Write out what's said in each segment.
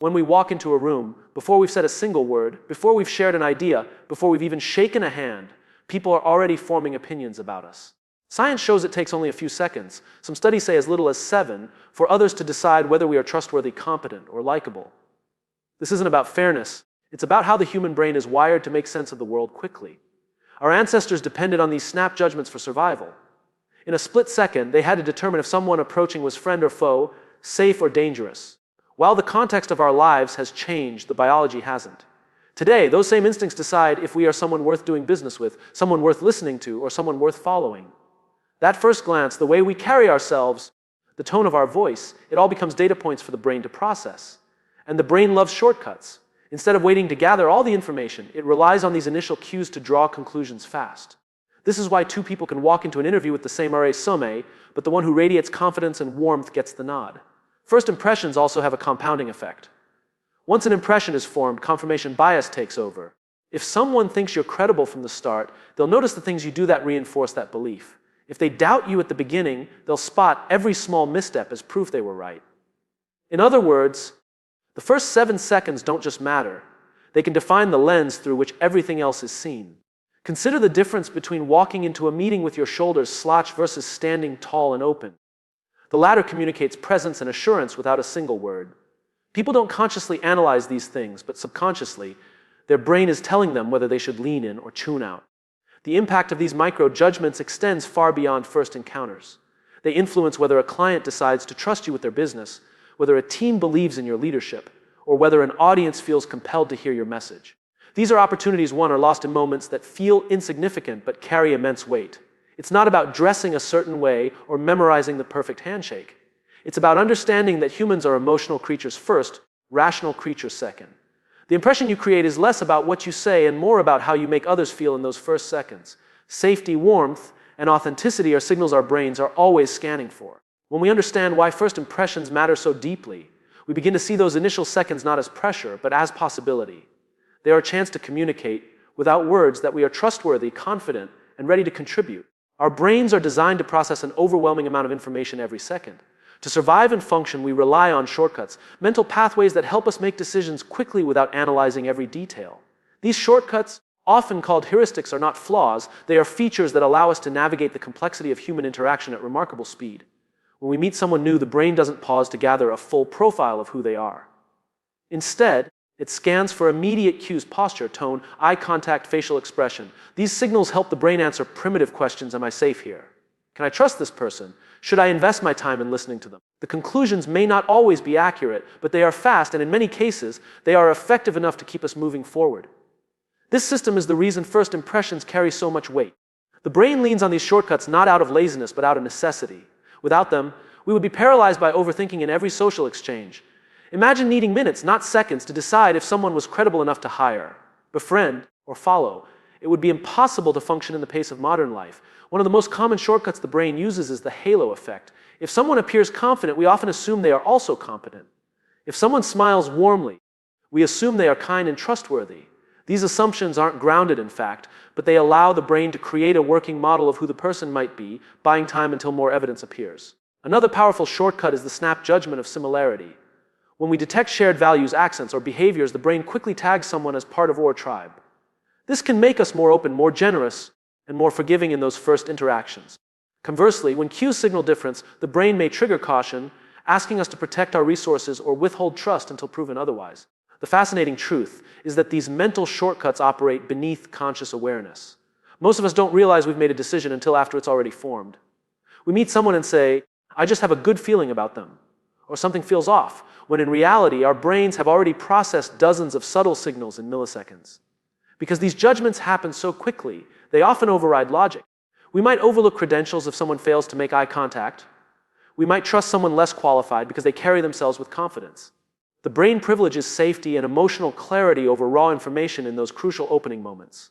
When we walk into a room, before we've said a single word, before we've shared an idea, before we've even shaken a hand, people are already forming opinions about us. Science shows it takes only a few seconds, some studies say as little as 7, for others to decide whether we are trustworthy, competent, or likable. This isn't about fairness. It's about how the human brain is wired to make sense of the world quickly. Our ancestors depended on these snap judgments for survival. In a split second, they had to determine if someone approaching was friend or foe, safe or dangerous. While the context of our lives has changed, the biology hasn't. Today, those same instincts decide if we are someone worth doing business with, someone worth listening to, or someone worth following. That first glance, the way we carry ourselves, the tone of our voice, it all becomes data points for the brain to process. And the brain loves shortcuts. Instead of waiting to gather all the information, it relies on these initial cues to draw conclusions fast. This is why two people can walk into an interview with the same résumé, but the one who radiates confidence and warmth gets the nod. First impressions also have a compounding effect. Once an impression is formed, confirmation bias takes over. If someone thinks you're credible from the start, they'll notice the things you do that reinforce that belief. If they doubt you at the beginning, they'll spot every small misstep as proof they were right. In other words, the first 7 seconds don't just matter. They can define the lens through which everything else is seen. Consider the difference between walking into a meeting with your shoulders slouched versus standing tall and open. The latter communicates presence and assurance without a single word. People don't consciously analyze these things, but subconsciously, their brain is telling them whether they should lean in or tune out. The impact of these micro-judgments extends far beyond first encounters. They influence whether a client decides to trust you with their business, whether a team believes in your leadership, or whether an audience feels compelled to hear your message. These are opportunities won or lost in moments that feel insignificant but carry immense weight. It's not about dressing a certain way or memorizing the perfect handshake. It's about understanding that humans are emotional creatures first, rational creatures second. The impression you create is less about what you say and more about how you make others feel in those first seconds. Safety, warmth, and authenticity are signals our brains are always scanning for. When we understand why first impressions matter so deeply, we begin to see those initial seconds not as pressure, but as possibility. They are a chance to communicate, without words, that we are trustworthy, confident, and ready to contribute. Our brains are designed to process an overwhelming amount of information every second. To survive and function, we rely on shortcuts, mental pathways that help us make decisions quickly without analyzing every detail. These shortcuts, often called heuristics, are not flaws. They are features that allow us to navigate the complexity of human interaction at remarkable speed. When we meet someone new, the brain doesn't pause to gather a full profile of who they are. Instead, it scans for immediate cues: posture, tone, eye contact, facial expression. These signals help the brain answer primitive questions: am I safe here? Can I trust this person? Should I invest my time in listening to them? The conclusions may not always be accurate, but they are fast, and in many cases, they are effective enough to keep us moving forward. This system is the reason first impressions carry so much weight. The brain leans on these shortcuts not out of laziness, but out of necessity. Without them, we would be paralyzed by overthinking in every social exchange. Imagine needing minutes, not seconds, to decide if someone was credible enough to hire, befriend, or follow. It would be impossible to function in the pace of modern life. One of the most common shortcuts the brain uses is the halo effect. If someone appears confident, we often assume they are also competent. If someone smiles warmly, we assume they are kind and trustworthy. These assumptions aren't grounded in fact, but they allow the brain to create a working model of who the person might be, buying time until more evidence appears. Another powerful shortcut is the snap judgment of similarity. When we detect shared values, accents, or behaviors, the brain quickly tags someone as part of our tribe. This can make us more open, more generous, and more forgiving in those first interactions. Conversely, when cues signal difference, the brain may trigger caution, asking us to protect our resources or withhold trust until proven otherwise. The fascinating truth is that these mental shortcuts operate beneath conscious awareness. Most of us don't realize we've made a decision until after it's already formed. We meet someone and say, "I just have a good feeling about them," or "something feels off," when in reality, our brains have already processed dozens of subtle signals in milliseconds. Because these judgments happen so quickly, they often override logic. We might overlook credentials if someone fails to make eye contact. We might trust someone less qualified because they carry themselves with confidence. The brain privileges safety and emotional clarity over raw information in those crucial opening moments.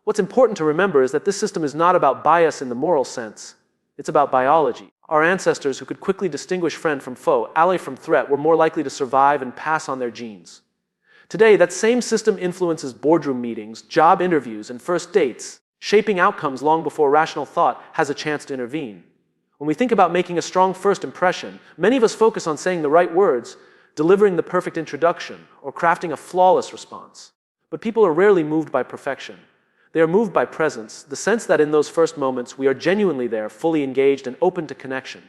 What's important to remember is that this system is not about bias in the moral sense. It's about biology. Our ancestors, who could quickly distinguish friend from foe, ally from threat, were more likely to survive and pass on their genes. Today, that same system influences boardroom meetings, job interviews, and first dates, shaping outcomes long before rational thought has a chance to intervene. When we think about making a strong first impression, many of us focus on saying the right words, delivering the perfect introduction, or crafting a flawless response. But people are rarely moved by perfection. They are moved by presence, the sense that in those first moments we are genuinely there, fully engaged and open to connection.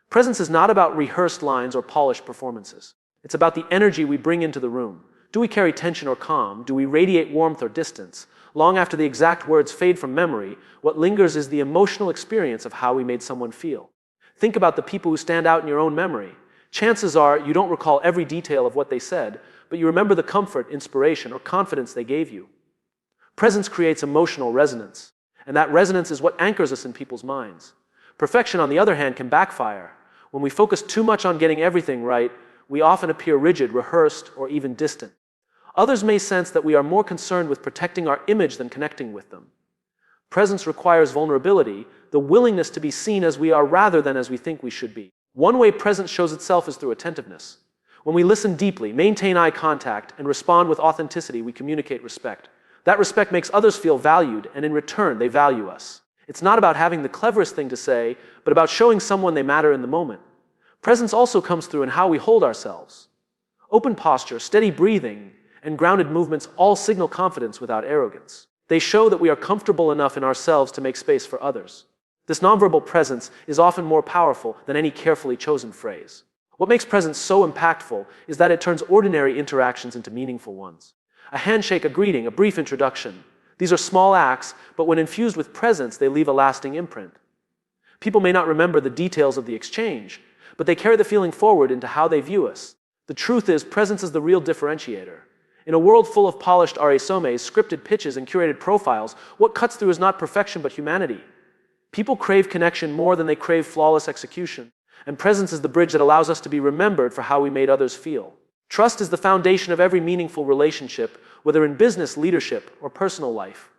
Presence is not about rehearsed lines or polished performances. It's about the energy we bring into the room. Do we carry tension or calm? Do we radiate warmth or distance? Long after the exact words fade from memory, what lingers is the emotional experience of how we made someone feel. Think about the people who stand out in your own memory. Chances are you don't recall every detail of what they said, but you remember the comfort, inspiration, or confidence they gave you. Presence creates emotional resonance, and that resonance is what anchors us in people's minds. Perfection, on the other hand, can backfire. When we focus too much on getting everything right, we often appear rigid, rehearsed, or even distant. Others may sense that we are more concerned with protecting our image than connecting with them. Presence requires vulnerability, the willingness to be seen as we are rather than as we think we should be. One way presence shows itself is through attentiveness. When we listen deeply, maintain eye contact, and respond with authenticity, we communicate respect. That respect makes others feel valued, and in return, they value us. It's not about having the cleverest thing to say, but about showing someone they matter in the moment. Presence also comes through in how we hold ourselves. Open posture, steady breathing, and grounded movements all signal confidence without arrogance. They show that we are comfortable enough in ourselves to make space for others. This nonverbal presence is often more powerful than any carefully chosen phrase. What makes presence so impactful is that it turns ordinary interactions into meaningful ones. A handshake, a greeting, a brief introduction. These are small acts, but when infused with presence, they leave a lasting imprint. People may not remember the details of the exchange, but they carry the feeling forward into how they view us. The truth is, presence is the real differentiator. In a world full of polished resumes, scripted pitches, and curated profiles, what cuts through is not perfection but humanity. People crave connection more than they crave flawless execution, and presence is the bridge that allows us to be remembered for how we made others feel. Trust is the foundation of every meaningful relationship, whether in business, leadership, or personal life.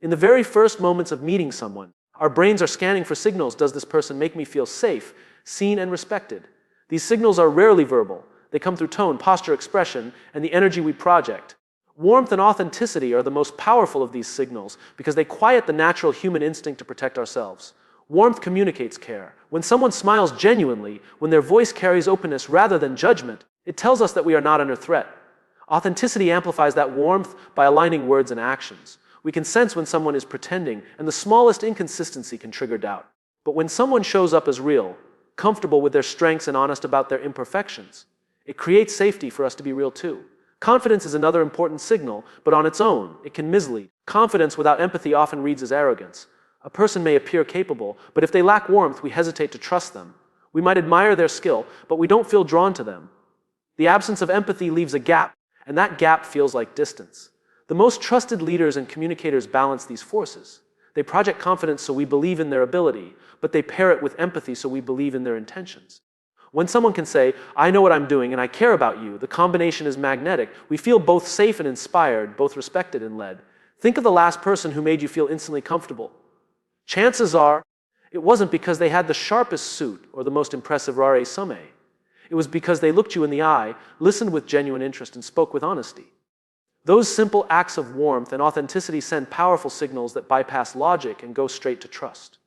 In the very first moments of meeting someone, our brains are scanning for signals. Does this person make me feel safe, seen, and respected? These signals are rarely verbal. They come through tone, posture, expression, and the energy we project. Warmth and authenticity are the most powerful of these signals because they quiet the natural human instinct to protect ourselves. Warmth communicates care. When someone smiles genuinely, when their voice carries openness rather than judgment, it tells us that we are not under threat. Authenticity amplifies that warmth by aligning words and actions. We can sense when someone is pretending, and the smallest inconsistency can trigger doubt. But when someone shows up as real, comfortable with their strengths and honest about their imperfections, it creates safety for us to be real too. Confidence is another important signal, but on its own, it can mislead. Confidence without empathy often reads as arrogance. A person may appear capable, but if they lack warmth, we hesitate to trust them. We might admire their skill, but we don't feel drawn to them. The absence of empathy leaves a gap, and that gap feels like distance. The most trusted leaders and communicators balance these forces. They project confidence so we believe in their ability, but they pair it with empathy so we believe in their intentions. When someone can say, "I know what I'm doing and I care about you," the combination is magnetic. We feel both safe and inspired, both respected and led. Think of the last person who made you feel instantly comfortable. Chances are, it wasn't because they had the sharpest suit or the most impressive resume. It was because they looked you in the eye, listened with genuine interest, and spoke with honesty. Those simple acts of warmth and authenticity send powerful signals that bypass logic and go straight to trust.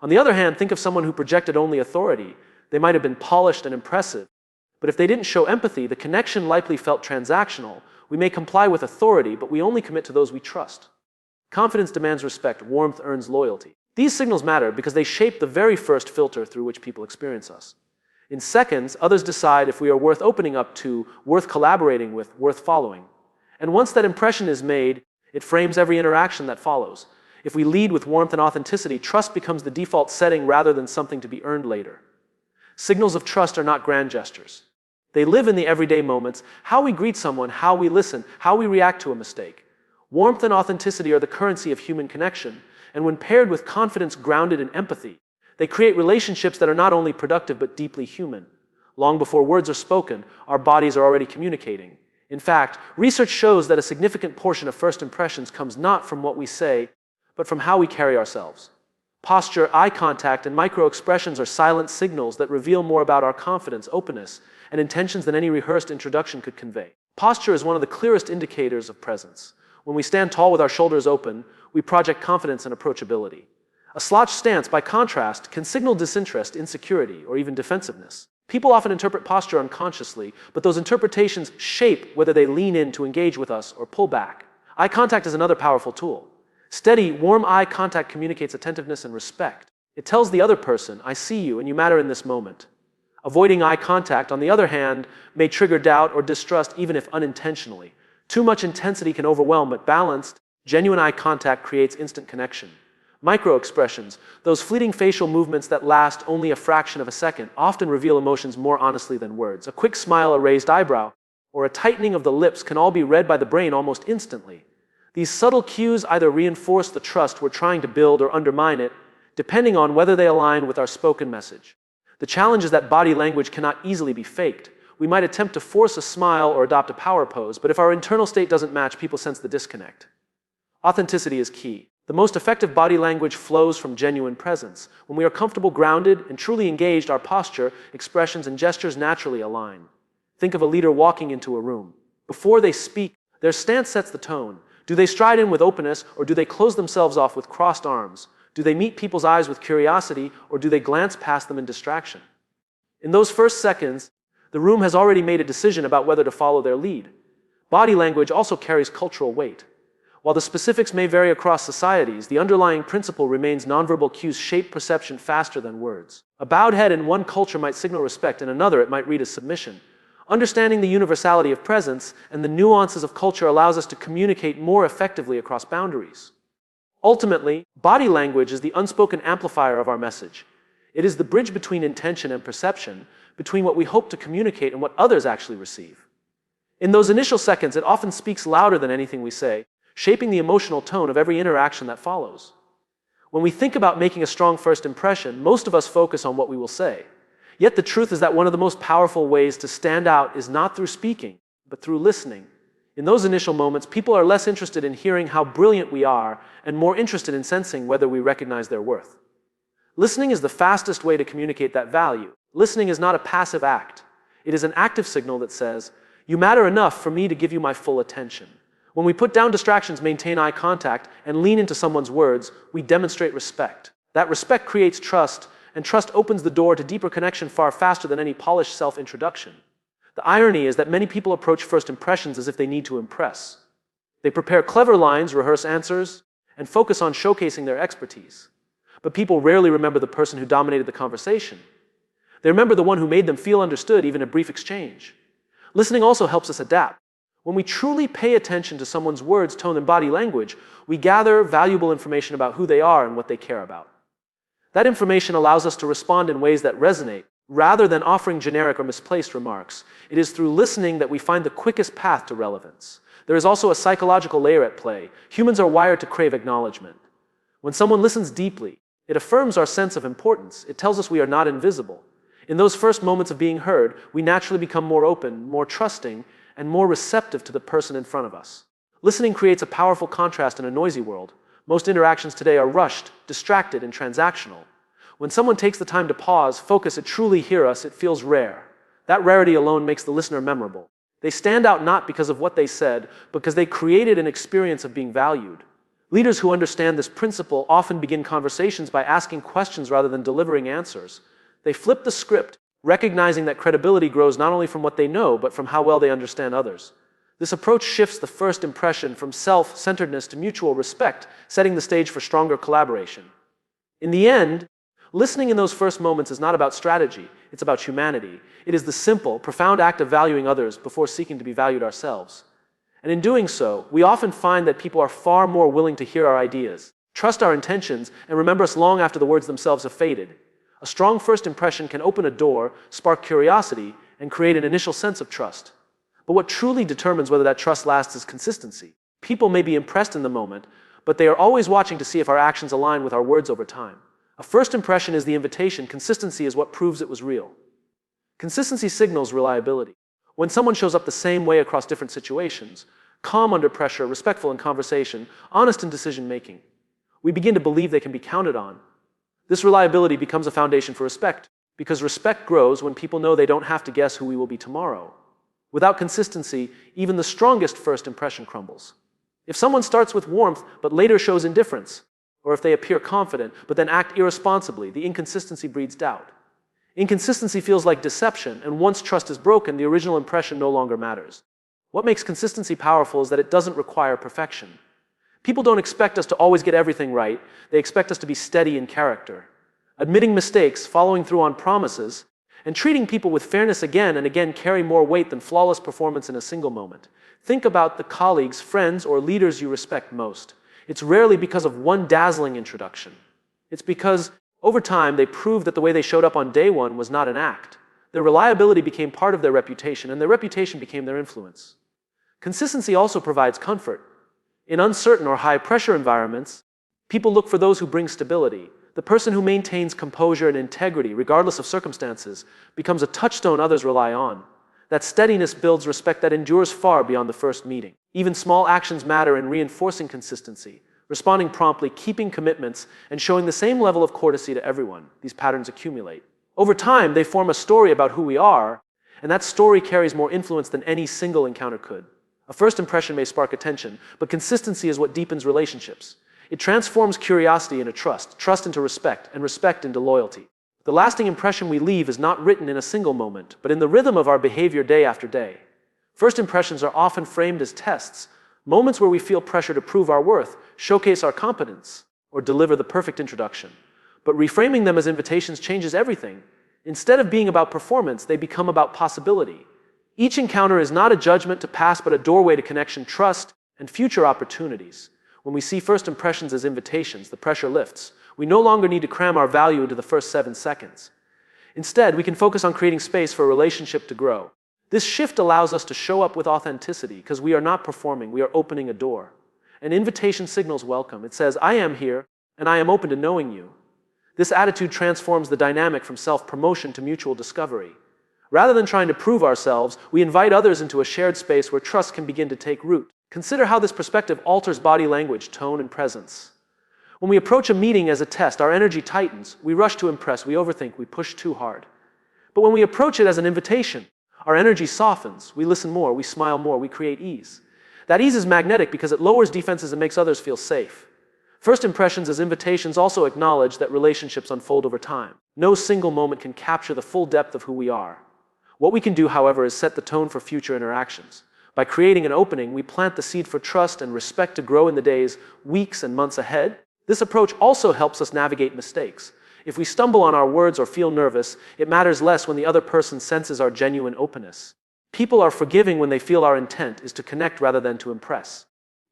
On the other hand, think of someone who projected only authority. They might have been polished and impressive, but if they didn't show empathy, the connection likely felt transactional. We may comply with authority, but we only commit to those we trust. Confidence demands respect. Warmth earns loyalty. These signals matter because they shape the very first filter through which people experience us. In seconds, others decide if we are worth opening up to, worth collaborating with, worth following. And once that impression is made, it frames every interaction that follows. If we lead with warmth and authenticity, trust becomes the default setting rather than something to be earned later. Signals of trust are not grand gestures. They live in the everyday moments, how we greet someone, how we listen, how we react to a mistake. Warmth and authenticity are the currency of human connection, and when paired with confidence grounded in empathy, they create relationships that are not only productive but deeply human. Long before words are spoken, our bodies are already communicating. In fact, research shows that a significant portion of first impressions comes not from what we say, but from how we carry ourselves. Posture, eye contact, and micro-expressions are silent signals that reveal more about our confidence, openness, and intentions than any rehearsed introduction could convey. Posture is one of the clearest indicators of presence. When we stand tall with our shoulders open, we project confidence and approachability. A slouched stance, by contrast, can signal disinterest, insecurity, or even defensiveness. People often interpret posture unconsciously, but those interpretations shape whether they lean in to engage with us or pull back. Eye contact is another powerful tool. Steady, warm eye contact communicates attentiveness and respect. It tells the other person, I see you and you matter in this moment. Avoiding eye contact, on the other hand, may trigger doubt or distrust even if unintentionally. Too much intensity can overwhelm, but balanced, genuine eye contact creates instant connection. Micro-expressions, those fleeting facial movements that last only a fraction of a second, often reveal emotions more honestly than words. A quick smile, a raised eyebrow, or a tightening of the lips can all be read by the brain almost instantly. These subtle cues either reinforce the trust we're trying to build or undermine it, depending on whether they align with our spoken message. The challenge is that body language cannot easily be faked. We might attempt to force a smile or adopt a power pose, but if our internal state doesn't match, people sense the disconnect. Authenticity is key. The most effective body language flows from genuine presence. When we are comfortable, grounded, and truly engaged, our posture, expressions, and gestures naturally align. Think of a leader walking into a room. Before they speak, their stance sets the tone. Do they stride in with openness, or do they close themselves off with crossed arms? Do they meet people's eyes with curiosity, or do they glance past them in distraction? In those first seconds, the room has already made a decision about whether to follow their lead. Body language also carries cultural weight. While the specifics may vary across societies, the underlying principle remains nonverbal cues shape perception faster than words. A bowed head in one culture might signal respect, in another it might read as submission. Understanding the universality of presence and the nuances of culture allows us to communicate more effectively across boundaries. Ultimately, body language is the unspoken amplifier of our message. It is the bridge between intention and perception, between what we hope to communicate and what others actually receive. In those initial seconds, it often speaks louder than anything we say, shaping the emotional tone of every interaction that follows. When we think about making a strong first impression, most of us focus on what we will say. Yet the truth is that one of the most powerful ways to stand out is not through speaking, but through listening. In those initial moments, people are less interested in hearing how brilliant we are and more interested in sensing whether we recognize their worth. Listening is the fastest way to communicate that value. Listening is not a passive act. It is an active signal that says, you matter enough for me to give you my full attention. When we put down distractions, maintain eye contact, and lean into someone's words, we demonstrate respect. That respect creates trust, and trust opens the door to deeper connection far faster than any polished self-introduction. The irony is that many people approach first impressions as if they need to impress. They prepare clever lines, rehearse answers, and focus on showcasing their expertise. But people rarely remember the person who dominated the conversation. They remember the one who made them feel understood, even a brief exchange. Listening also helps us adapt. When we truly pay attention to someone's words, tone, and body language, we gather valuable information about who they are and what they care about. That information allows us to respond in ways that resonate, rather than offering generic or misplaced remarks. It is through listening that we find the quickest path to relevance. There is also a psychological layer at play. Humans are wired to crave acknowledgement. When someone listens deeply, it affirms our sense of importance. It tells us we are not invisible. In those first moments of being heard, we naturally become more open, more trusting, and more receptive to the person in front of us. Listening creates a powerful contrast in a noisy world. Most interactions today are rushed, distracted, and transactional. When someone takes the time to pause, focus, and truly hear us, it feels rare. That rarity alone makes the listener memorable. They stand out not because of what they said, but because they created an experience of being valued. Leaders who understand this principle often begin conversations by asking questions rather than delivering answers. They flip the script, recognizing that credibility grows not only from what they know, but from how well they understand others. This approach shifts the first impression from self-centeredness to mutual respect, setting the stage for stronger collaboration. In the end, listening in those first moments is not about strategy, it's about humanity. It is the simple, profound act of valuing others before seeking to be valued ourselves. And in doing so, we often find that people are far more willing to hear our ideas, trust our intentions, and remember us long after the words themselves have faded. A strong first impression can open a door, spark curiosity, and create an initial sense of trust. But what truly determines whether that trust lasts is consistency. People may be impressed in the moment, but they are always watching to see if our actions align with our words over time. A first impression is the invitation. Consistency is what proves it was real. Consistency signals reliability. When someone shows up the same way across different situations, calm under pressure, respectful in conversation, honest in decision-making, we begin to believe they can be counted on. This reliability becomes a foundation for respect, because respect grows when people know they don't have to guess who we will be tomorrow. Without consistency, even the strongest first impression crumbles. If someone starts with warmth but later shows indifference, or if they appear confident but then act irresponsibly, the inconsistency breeds doubt. Inconsistency feels like deception, and once trust is broken, the original impression no longer matters. What makes consistency powerful is that it doesn't require perfection. People don't expect us to always get everything right. They expect us to be steady in character. Admitting mistakes, following through on promises, and treating people with fairness again and again carry more weight than flawless performance in a single moment. Think about the colleagues, friends, or leaders you respect most. It's rarely because of one dazzling introduction. It's because, over time, they proved that the way they showed up on day one was not an act. Their reliability became part of their reputation, and their reputation became their influence. Consistency also provides comfort. In uncertain or high-pressure environments, people look for those who bring stability. The person who maintains composure and integrity, regardless of circumstances, becomes a touchstone others rely on. That steadiness builds respect that endures far beyond the first meeting. Even small actions matter in reinforcing consistency. Responding promptly, keeping commitments, and showing the same level of courtesy to everyone. These patterns accumulate. Over time, they form a story about who we are, and that story carries more influence than any single encounter could. A first impression may spark attention, but consistency is what deepens relationships. It transforms curiosity into trust, trust into respect, and respect into loyalty. The lasting impression we leave is not written in a single moment, but in the rhythm of our behavior day after day. First impressions are often framed as tests, moments where we feel pressure to prove our worth, showcase our competence, or deliver the perfect introduction. But reframing them as invitations changes everything. Instead of being about performance, they become about possibility. Each encounter is not a judgment to pass, but a doorway to connection, trust, and future opportunities. When we see first impressions as invitations, the pressure lifts. We no longer need to cram our value into the first 7 seconds. Instead, we can focus on creating space for a relationship to grow. This shift allows us to show up with authenticity because we are not performing, we are opening a door. An invitation signals welcome. It says, I am here, and I am open to knowing you. This attitude transforms the dynamic from self-promotion to mutual discovery. Rather than trying to prove ourselves, we invite others into a shared space where trust can begin to take root. Consider how this perspective alters body language, tone, and presence. When we approach a meeting as a test, our energy tightens. We rush to impress, we overthink, we push too hard. But when we approach it as an invitation, our energy softens. We listen more, we smile more, we create ease. That ease is magnetic because it lowers defenses and makes others feel safe. First impressions as invitations also acknowledge that relationships unfold over time. No single moment can capture the full depth of who we are. What we can do, however, is set the tone for future interactions. By creating an opening, we plant the seed for trust and respect to grow in the days, weeks, and months ahead. This approach also helps us navigate mistakes. If we stumble on our words or feel nervous, it matters less when the other person senses our genuine openness. People are forgiving when they feel our intent is to connect rather than to impress.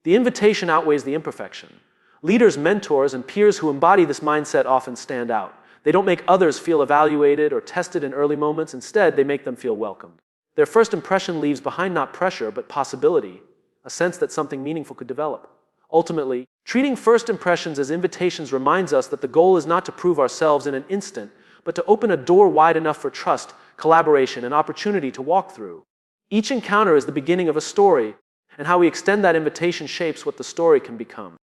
The invitation outweighs the imperfection. Leaders, mentors, and peers who embody this mindset often stand out. They don't make others feel evaluated or tested in early moments. Instead, they make them feel welcomed. Their first impression leaves behind not pressure, but possibility, a sense that something meaningful could develop. Ultimately, treating first impressions as invitations reminds us that the goal is not to prove ourselves in an instant, but to open a door wide enough for trust, collaboration, and opportunity to walk through. Each encounter is the beginning of a story, and how we extend that invitation shapes what the story can become.